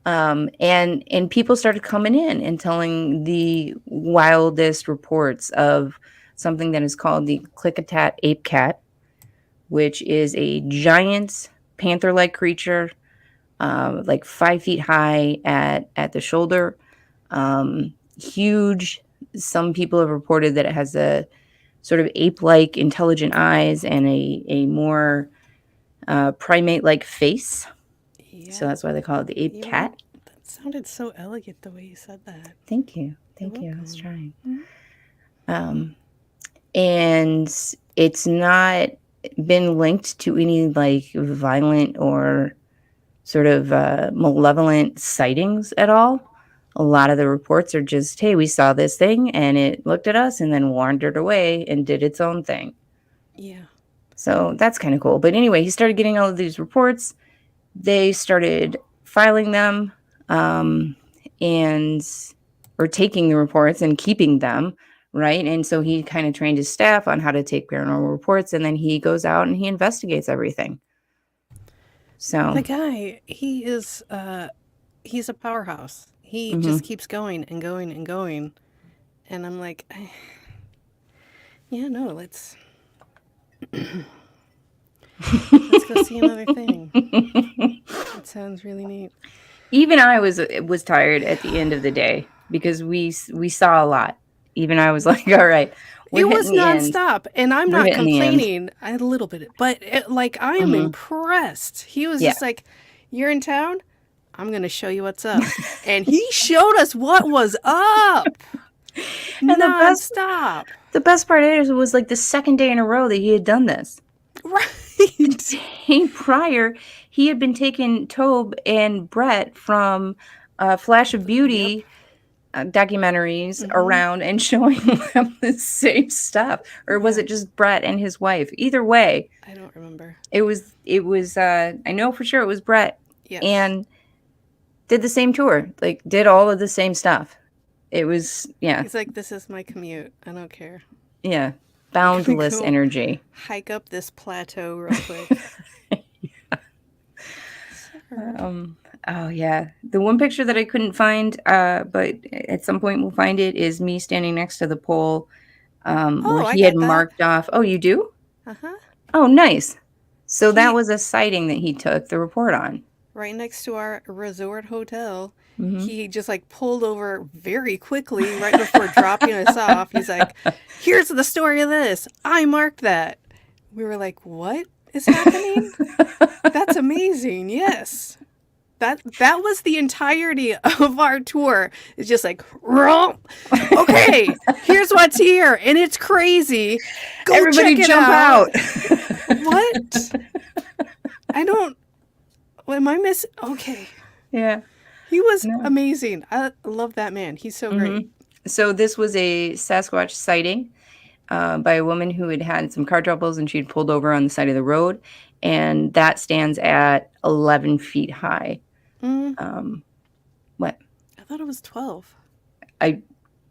And people started coming in and telling the wildest reports of something that is called the Klickitat ape cat, which is a giant panther-like creature, like 5 feet high at the shoulder, huge. Some people have reported that it has a sort of ape-like intelligent eyes and a more primate-like face. Yeah. So that's why they call it the ape cat. That sounded so elegant the way you said that. Thank you. I was trying. Mm-hmm. And it's not been linked to any like violent or sort of malevolent sightings at all. A lot of the reports are just, hey, we saw this thing and it looked at us and then wandered away and did its own thing. Yeah. So that's kind of cool. But anyway, he started getting all of these reports. They started filing them or taking the reports and keeping them, right? And so he kind of trained his staff on how to take paranormal reports, and then he goes out and he investigates everything. So the guy, he's a powerhouse. He just keeps going and going and going. And I'm like, yeah, no, let's go see another thing. That sounds really neat. Even I was tired at the end of the day because we saw a lot. Even I was like, all right. It was nonstop, and I'm not complaining a little bit, but I am impressed. He was just like, you're in town? I'm going to show you what's up. And he showed us what was up. And nonstop. The best part is it was like the second day in a row that he had done this. Right. The day prior, he had been taking Tobe and Brett from Flash of Beauty documentaries around and showing them the same stuff. Or was it just Brett and his wife? Either way. I don't remember. It was I know for sure it was Brett. Yes. And did the same tour. Like, did all of the same stuff. It was, yeah. He's like, this is my commute. I don't care. Yeah. Boundless energy. Hike up this plateau real quick. Oh, yeah. The one picture that I couldn't find, but at some point we'll find it, is me standing next to the pole where he had marked off. Oh, you do? Uh-huh. Oh, nice. So that was a sighting that he took the report on. Right next to our resort hotel. Mm-hmm. He just like pulled over very quickly right before dropping us off. He's like, here's the story of this. I marked that. We were like, what is happening? That's amazing. Yes. That was the entirety of our tour. It's just like, romp. Okay, here's what's here, and it's crazy. Go Everybody check it jump out. What? I don't. What am I missing? Okay. Yeah. He was amazing. I love that man. He's so great. So this was a Sasquatch sighting by a woman who had had some car troubles, and she had pulled over on the side of the road, and that stands at 11 feet high. What? I thought it was 12.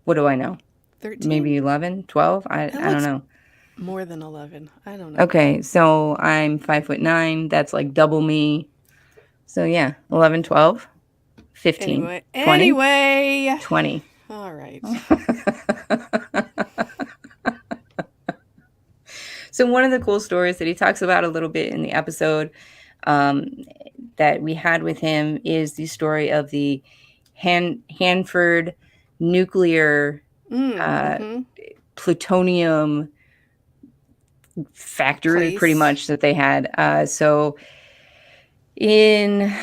What do I know? 13? Maybe 11, 12? I don't know. More than 11. I don't know. Okay, so I'm 5'9". That's like double me. So yeah, 11, 12, 15, 20. 20. All right. So one of the cool stories that he talks about a little bit in the episode that we had with him is the story of the Hanford nuclear plutonium factory, pretty much, that they had. So in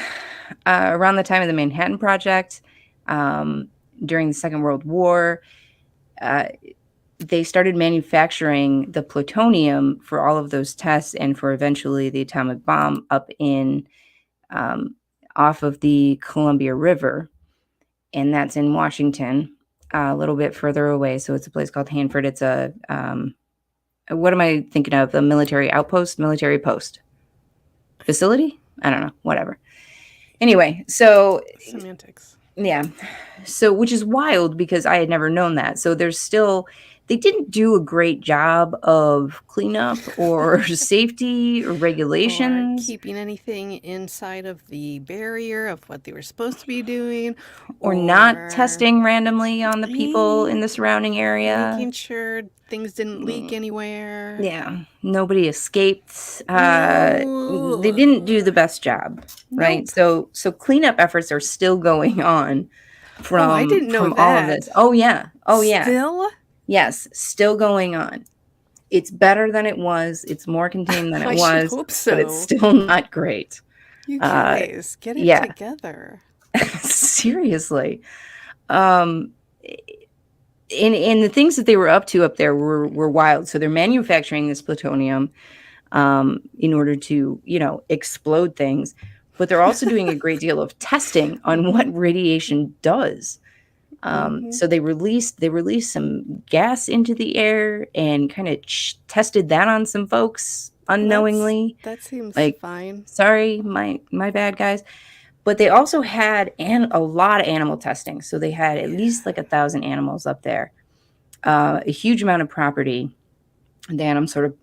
around the time of the Manhattan Project, during the Second World War, they started manufacturing the plutonium for all of those tests and for eventually the atomic bomb up in off of the Columbia River. And that's in Washington, a little bit further away. So it's a place called Hanford. It's a, what am I thinking of? A military post facility? I don't know, whatever. Anyway, so semantics. Yeah. So, which is wild because I had never known that. So there's still, they didn't do a great job of cleanup or safety or regulations. Or keeping anything inside of the barrier of what they were supposed to be doing. Or not testing randomly on the people in the surrounding area. Making sure things didn't leak anywhere. Yeah. Nobody escaped. They didn't do the best job, right? So cleanup efforts are still going on from, I didn't know from that. all of this. Oh, yeah. Oh, yeah. Still? Yes, still going on. It's better than it was. It's more contained than it was. Hope so. But it's still not great. You guys, get it together. Seriously. And the things that they were up to up there were wild. So they're manufacturing this plutonium in order to, explode things. But they're also doing a great deal of testing on what radiation does. So they released some gas into the air and kind of tested that on some folks unknowingly. That seems fine. Sorry, my bad, guys. But they also had a lot of animal testing. So they had at least like 1,000 animals up there, a huge amount of property. The animals sort of,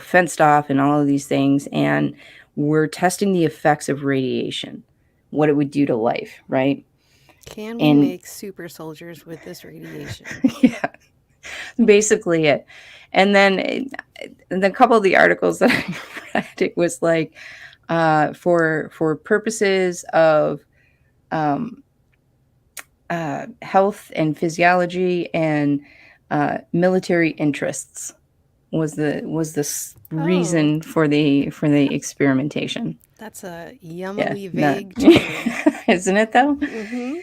fenced off and all of these things. And we're testing the effects of radiation, what it would do to life, right? Can we make super soldiers with this radiation? Yeah, basically it. And then a couple of the articles that I read, it was like for purposes of health and physiology and military interests was the reason for the experimentation. That's a yummily vague term. Isn't it, though? Mm-hmm.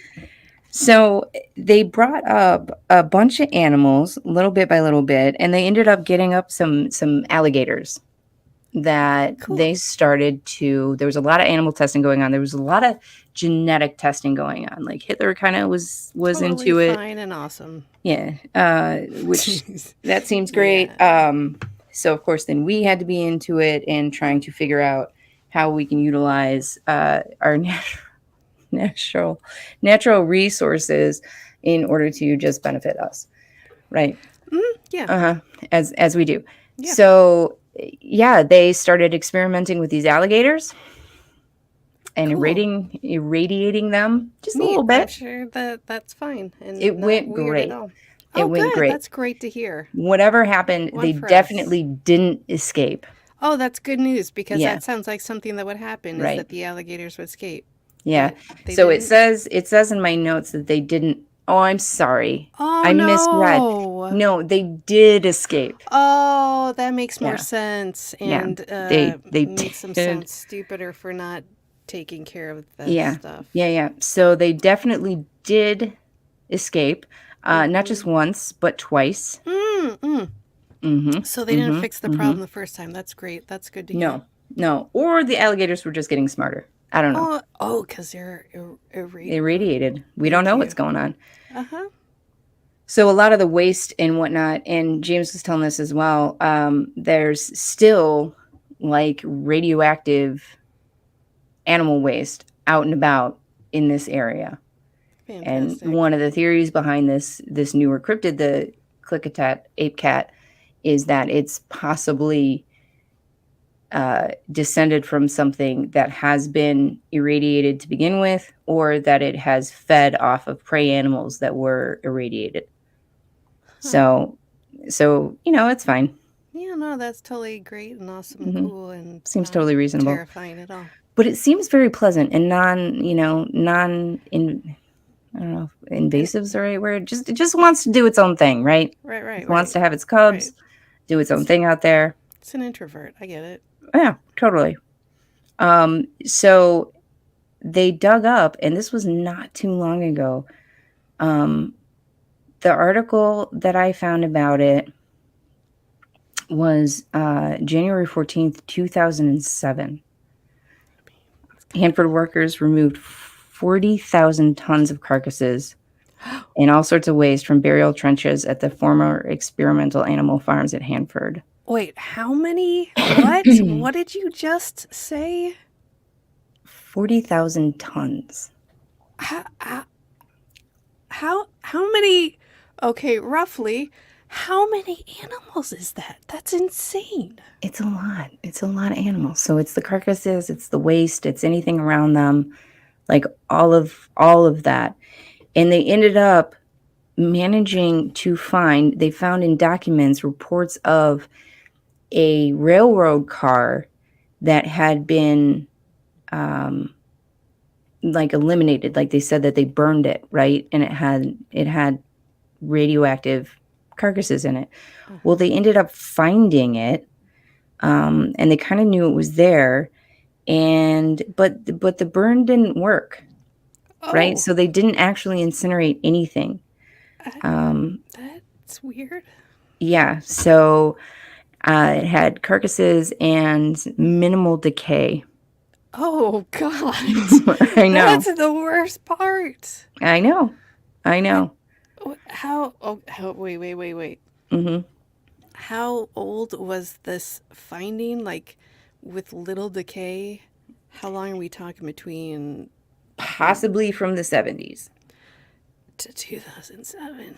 So they brought up a bunch of animals, little bit by little bit, and they ended up getting up some alligators that they started to. There was a lot of animal testing going on. There was a lot of genetic testing going on. Like Hitler kind of was totally into it. Fine and awesome. Yeah, which that seems great. Yeah. So of course, then we had to be into it and trying to figure out how we can utilize our natural resources in order to just benefit us, right? Yeah. As we do. Yeah. So yeah, they started experimenting with these alligators and irradiating them just a little bit. I'm sure that's fine. And it went great. It went great. That's great to hear. Whatever happened, they definitely didn't escape. Oh, that's good news because Yeah. that sounds like something that would happen is Right. that the alligators would escape. Yeah. But they So didn't? it says in my notes that they didn't. Oh, I'm sorry. Oh, I misread. no. No, they did escape. Oh, that makes more Yeah. sense Yeah. and They makes them did. sound stupider for not taking care of that Yeah. stuff. Yeah. So they definitely did escape. Not just once, but twice. Mm-mm. Mm-hmm. So they didn't fix the problem the first time. That's great. That's good to hear. No. Or the alligators were just getting smarter. I don't know. Oh, because they're Irradiated. We don't know what's going on. Uh-huh. So a lot of the waste and whatnot, and James was telling us as well, there's still like radioactive animal waste out and about in this area. Fantastic. And one of the theories behind this newer cryptid, the Klickitat ape cat, is that it's possibly descended from something that has been irradiated to begin with, or that it has fed off of prey animals that were irradiated. So it's fine. Yeah, no, that's totally great and awesome and cool and Seems totally reasonable. terrifying at all. But it seems very pleasant and I don't know if invasive's the right word. It just wants to do its own thing, right? Right. It wants to have its cubs, do its own thing out there. It's an introvert. I get it. Yeah, totally. So they dug up, and this was not too long ago. The article that I found about it was January 14th, 2007. Hanford workers removed 40,000 tons of carcasses and all sorts of waste from burial trenches at the former experimental animal farms at Hanford. Wait, how many? What? What did you just say? 40,000 tons. How many? Okay, roughly. How many animals is that? That's insane. It's a lot. It's a lot of animals. So it's the carcasses, it's the waste, it's anything around them, like all of that. And they ended up managing to they found in documents reports of a railroad car that had been like eliminated. Like they said that they burned it, right? And it had radioactive carcasses in it. Well, they ended up finding it, and they kind of knew it was there, but the burn didn't work, right? So they didn't actually incinerate anything. That's weird. Yeah, so it had carcasses and minimal decay. Oh God! I know. That's the worst part. I know. How? Wait. Mm-hmm. How old was this finding? Like, with little decay? How long are we talking between? Possibly from the 70s to 2007.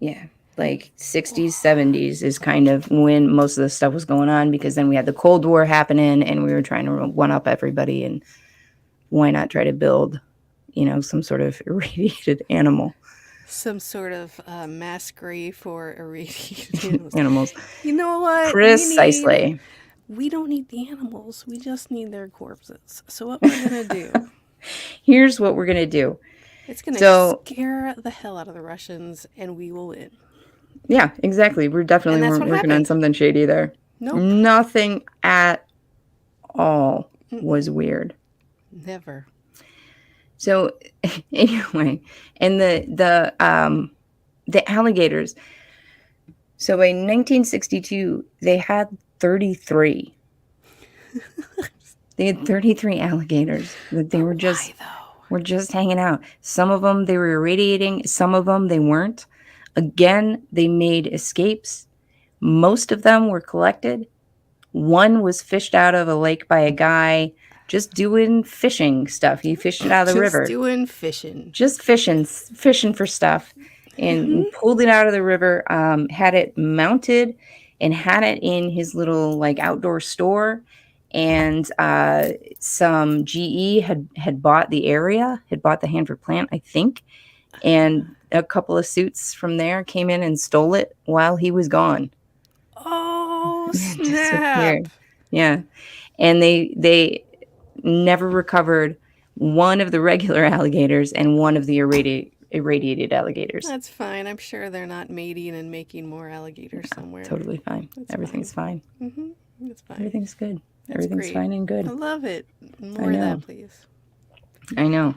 Yeah, like 60s, 70s is kind of when most of the stuff was going on, because then we had the Cold War happening and we were trying to one up everybody, and why not try to build, some sort of irradiated animal. Some sort of mass grave for irradiated animals. You know what? Precisely. We don't need the animals. We just need their corpses. So what we're going to do... Here's what we're going to do. It's going to scare the hell out of the Russians, and we will win. Yeah, exactly. We're definitely working on something shady there. Nope. Nothing at all was weird. Never. So anyway, and the alligators. So by 1962, they had 33. They had 33 alligators that they were just hanging out. Some of them they were irradiating, some of them they weren't. Again, they made escapes. Most of them were collected. One was fished out of a lake by a guy just doing fishing stuff. He fished it out of the river. Just fishing for stuff, and pulled it out of the river. Had it mounted and had it in his little outdoor store. And some GE had bought the area, had bought the Hanford plant, I think. And a couple of suits from there came in and stole it while he was gone. Oh, snap. Yeah. And they never recovered one of the regular alligators and one of the irradiated alligators. That's fine. I'm sure they're not mating and making more alligators somewhere. Totally fine. That's Everything's fine. Mm-hmm. That's fine. Everything's good. That's Everything's great. fine and good. I love it. More of that, please. I know.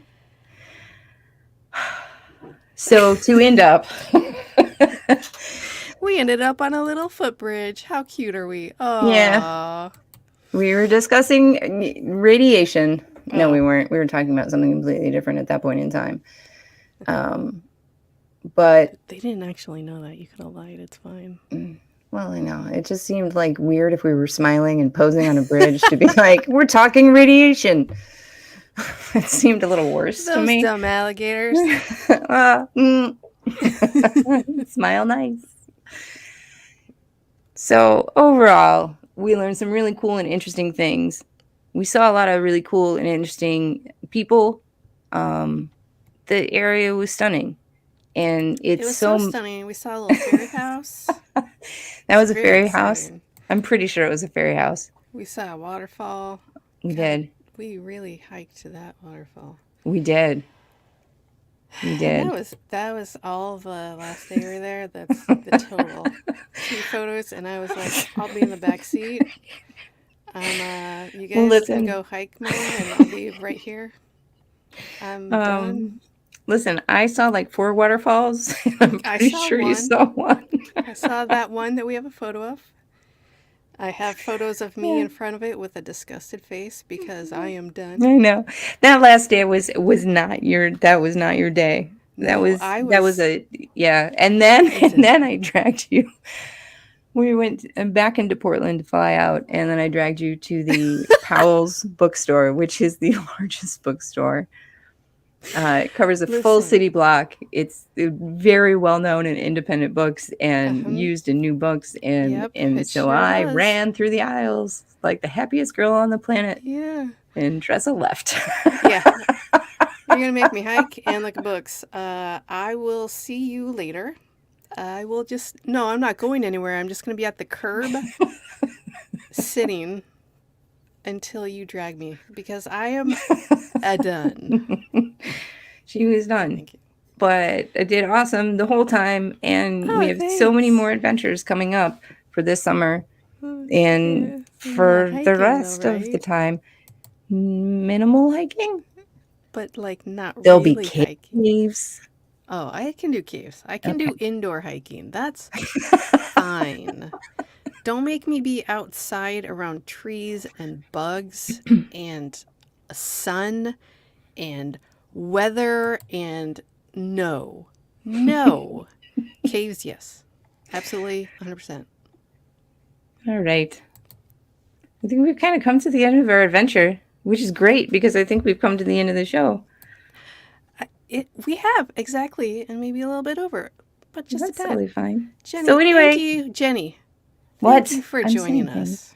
So to end up, we ended up on a little footbridge. How cute are we? Oh, yeah. We were discussing radiation. No, we weren't. We were talking about something completely different at that point in time. But they didn't actually know that. You could have lied. It's fine. Well, I know. It just seemed like weird if we were smiling and posing on a bridge to be like, we're talking radiation. It seemed a little worse to me. Those dumb alligators. Smile nice. So overall, we learned some really cool and interesting things. We saw a lot of really cool and interesting people. The area was stunning. And it was so stunning. We saw a little fairy house. That was a fairy house? I'm pretty sure it was a fairy house. We saw a waterfall. We did. We really hiked to that waterfall. We did. We did. That was all the last day we were there. That's the total. 2 photos, and I was like, I'll be in the back seat. You guys can go hike more, and I'll be right here. I'm done. Listen, I saw like 4 waterfalls. I'm pretty sure you saw one. I saw that one that we have a photo of. I have photos of me in front of it with a disgusted face because I am done. I know. That last day was not your day. That was a And then I dragged you. We went back into Portland to fly out, and then I dragged you to the Powell's bookstore, which is the largest bookstore. It covers a full city block. It's very well known in independent books and used in new books. And so I ran through the aisles like the happiest girl on the planet. Yeah. And Tressa left. Yeah. You're going to make me hike and look at books. I will see you later. No, I'm not going anywhere. I'm just going to be at the curb sitting until you drag me because I am done. She was done. Thank you. But I did awesome the whole time, and we have so many more adventures coming up for this summer and for the rest of the time. Minimal hiking, but like not there'll really be hiking. Caves. Oh, I can do caves. I can do indoor hiking. That's fine. Don't make me be outside around trees and bugs and sun and weather and no. Caves, yes. Absolutely, 100%. All right. I think we've kind of come to the end of our adventure, which is great because I think we've come to the end of the show. We have, exactly, and maybe a little bit over, but just That's totally fine. Jeni, so anyway, thank you, Jeni. What? Thank you for joining us.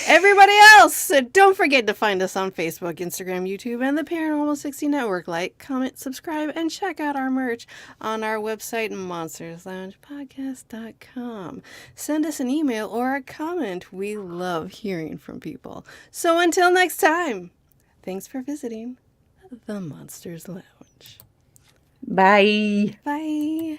Everybody else, don't forget to find us on Facebook, Instagram, YouTube, and the Paranormal 60 Network. Like, comment, subscribe, and check out our merch on our website, monstersloungepodcast.com. Send us an email or a comment. We love hearing from people. So until next time, thanks for visiting the Monsters Lounge. Bye. Bye.